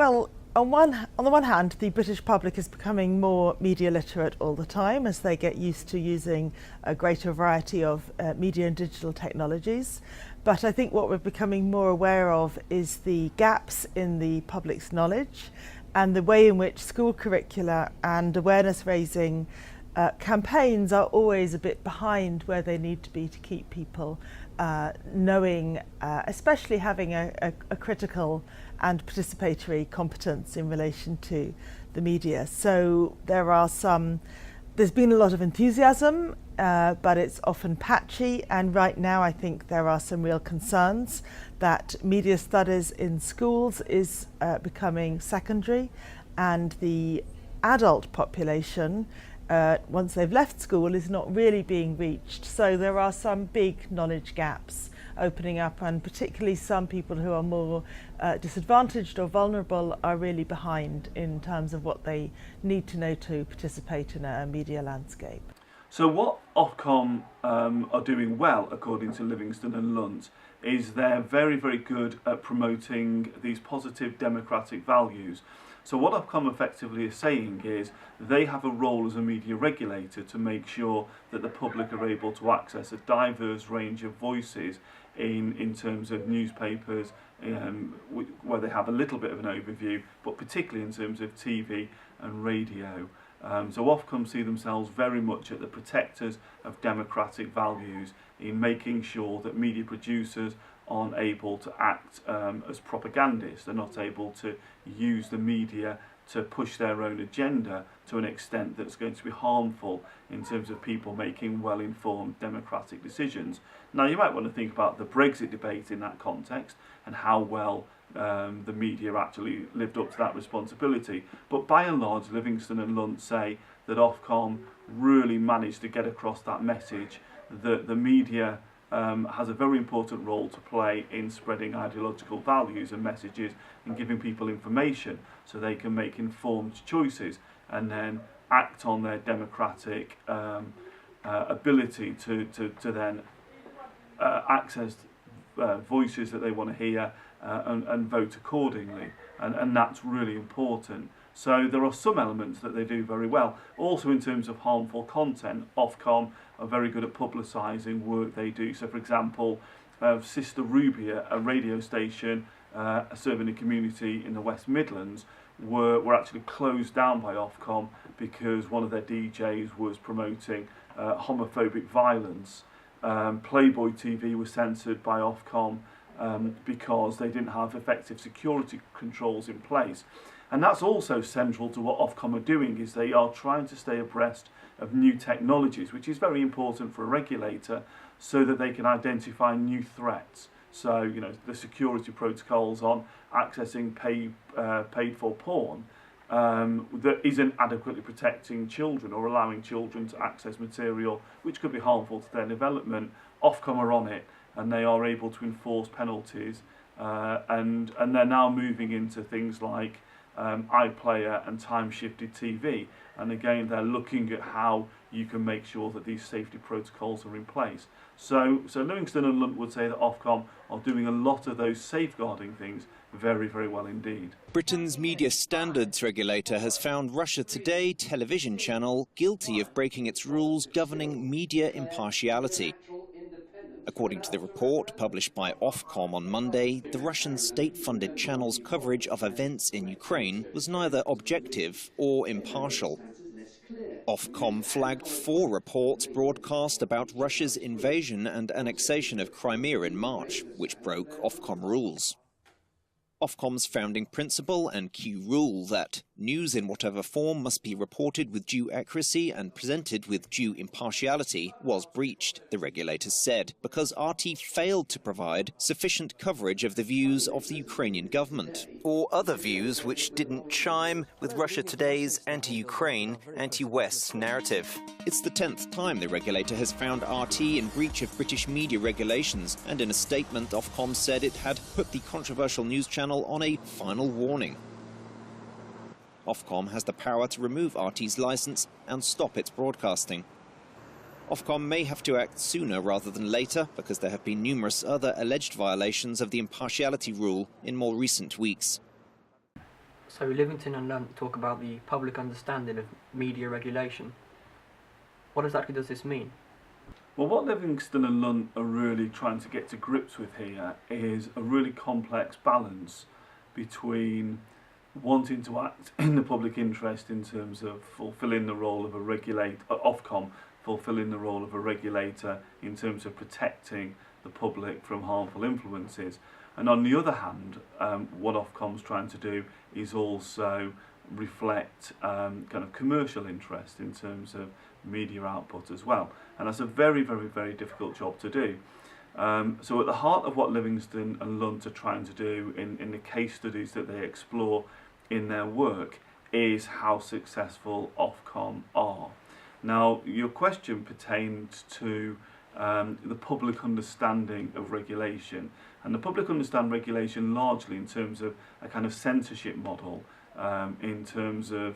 Well, on the one hand, the British public is becoming more media literate all the time as they get used to using a greater variety of media and digital technologies. But I think what we're becoming more aware of is the gaps in the public's knowledge and the way in which school curricula and awareness raising campaigns are always a bit behind where they need to be to keep people knowing, especially having a critical and participatory competence in relation to the media. So there's been a lot of enthusiasm, but it's often patchy, and right now I think there are some real concerns that media studies in schools is becoming secondary, and the adult population once they've left school is not really being reached. So there are some big knowledge gaps opening up, and particularly some people who are more disadvantaged or vulnerable are really behind in terms of what they need to know to participate in a media landscape. So what Ofcom are doing well, according to Livingstone and Lunt, is they're very, very good at promoting these positive democratic values. So what Ofcom effectively is saying is they have a role as a media regulator to make sure that the public are able to access a diverse range of voices in terms of newspapers, where they have a little bit of an overview, but particularly in terms of TV and radio. So Ofcom see themselves very much at the protectors of democratic values in making sure that media producers aren't able to act as propagandists. They're not able to use the media to push their own agenda to an extent that's going to be harmful in terms of people making well-informed democratic decisions. Now, you might want to think about the Brexit debate in that context and how well the media actually lived up to that responsibility. But by and large, Livingstone and Lunt say that Ofcom really managed to get across that message that the media has a very important role to play in spreading ideological values and messages and giving people information so they can make informed choices and then act on their democratic ability to then access voices that they want to hear and vote accordingly, and that's really important. So there are some elements that they do very well. Also in terms of harmful content, Ofcom are very good at publicising work they do. So for example, Sister Rubia, a radio station serving a community in the West Midlands, were actually closed down by Ofcom because one of their DJs was promoting homophobic violence. Playboy TV was censored by Ofcom because they didn't have effective security controls in place. And that's also central to what Ofcom are doing, is they are trying to stay abreast of new technologies, which is very important for a regulator, so that they can identify new threats. So, you know, the security protocols on accessing paid for porn that isn't adequately protecting children or allowing children to access material which could be harmful to their development. Ofcom are on it, and they are able to enforce penalties, and they're now moving into things like iPlayer and time-shifted TV, and again they're looking at how you can make sure that these safety protocols are in place. So Livingstone and Lunt would say that Ofcom are doing a lot of those safeguarding things very, very well indeed. Britain's media standards regulator has found Russia Today television channel guilty of breaking its rules governing media impartiality. According to the report published by Ofcom on Monday, the Russian state-funded channel's coverage of events in Ukraine was neither objective or impartial. Ofcom flagged 4 reports broadcast about Russia's invasion and annexation of Crimea in March, which broke Ofcom rules. Ofcom's founding principle and key rule that news in whatever form must be reported with due accuracy and presented with due impartiality was breached, the regulators said, because RT failed to provide sufficient coverage of the views of the Ukrainian government, or other views which didn't chime with Russia Today's anti-Ukraine, anti-West narrative. It's the 10th time the regulator has found RT in breach of British media regulations, and in a statement Ofcom said it had put the controversial news channel on a final warning. Ofcom has the power to remove RT's licence and stop its broadcasting. Ofcom may have to act sooner rather than later because there have been numerous other alleged violations of the impartiality rule in more recent weeks. So Livingstone and Lunt talk about the public understanding of media regulation. What exactly does this mean? Well, what Livingstone and Lunt are really trying to get to grips with here is a really complex balance between wanting to act in the public interest in terms of fulfilling the role of a Ofcom, fulfilling the role of a regulator in terms of protecting the public from harmful influences. And on the other hand, what Ofcom's trying to do is also reflect kind of commercial interest in terms of media output as well. And that's a very, very, very difficult job to do. So at the heart of what Livingstone and Lunt are trying to do in the case studies that they explore in their work is how successful Ofcom are. Now, your question pertained to the public understanding of regulation, and the public understand regulation largely in terms of a kind of censorship model, in terms of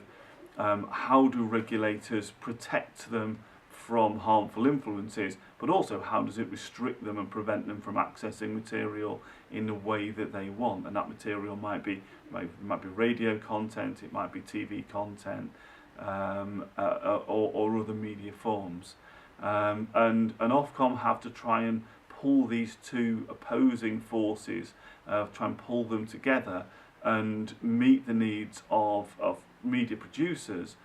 how do regulators protect them from harmful influences, but also how does it restrict them and prevent them from accessing material in the way that they want. And that material might be radio content, it might be TV content, or other media forms. And Ofcom have to try and pull these two opposing forces, try and pull them together and meet the needs of media producers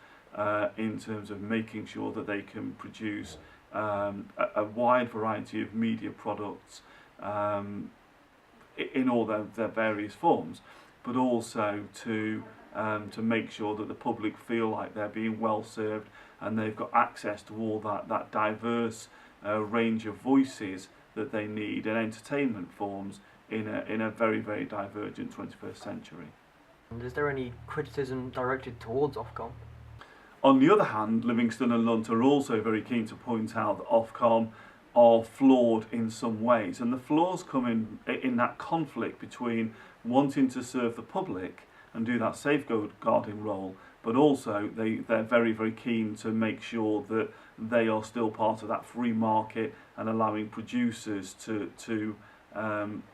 in terms of making sure that they can produce a wide variety of media products in all their various forms, but also to make sure that the public feel like they're being well served and they've got access to all that diverse range of voices that they need and entertainment forms in a very, very divergent 21st century. And is there any criticism directed towards Ofcom? On the other hand, Livingstone and Lunt are also very keen to point out that Ofcom are flawed in some ways, and the flaws come in that conflict between wanting to serve the public and do that safeguarding role, but also they're very, very keen to make sure that they are still part of that free market and allowing producers to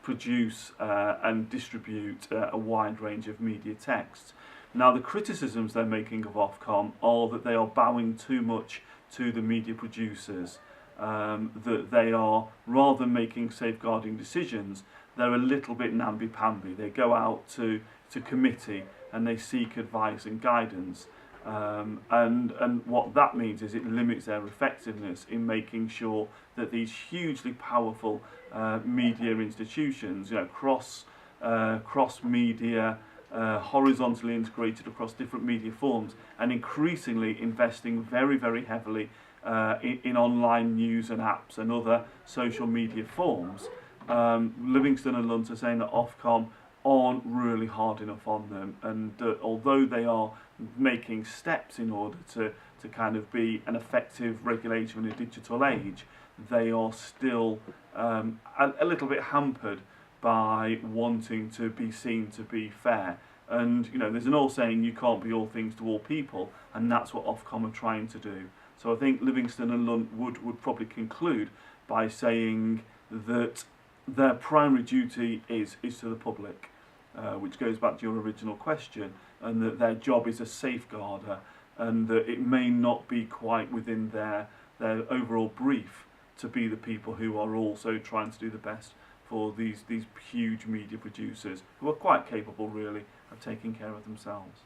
produce and distribute a wide range of media texts. Now, the criticisms they're making of Ofcom are that they are bowing too much to the media producers, that they are, rather than making safeguarding decisions, they're a little bit namby-pamby. They go out to committee and they seek advice and guidance. And what that means is it limits their effectiveness in making sure that these hugely powerful media institutions, cross media, horizontally integrated across different media forms, and increasingly investing very, very heavily in online news and apps and other social media forms. Livingstone and Lunt are saying that Ofcom aren't really hard enough on them, and although they are making steps in order to kind of be an effective regulator in a digital age, they are still a little bit hampered by wanting to be seen to be fair. And there's an old saying, you can't be all things to all people, and that's what Ofcom are trying to do. So I think Livingstone and Lunt would probably conclude by saying that their primary duty is to the public, which goes back to your original question, and that their job is a safeguarder, and that it may not be quite within their overall brief to be the people who are also trying to do the best for these huge media producers who are quite capable, really, of taking care of themselves.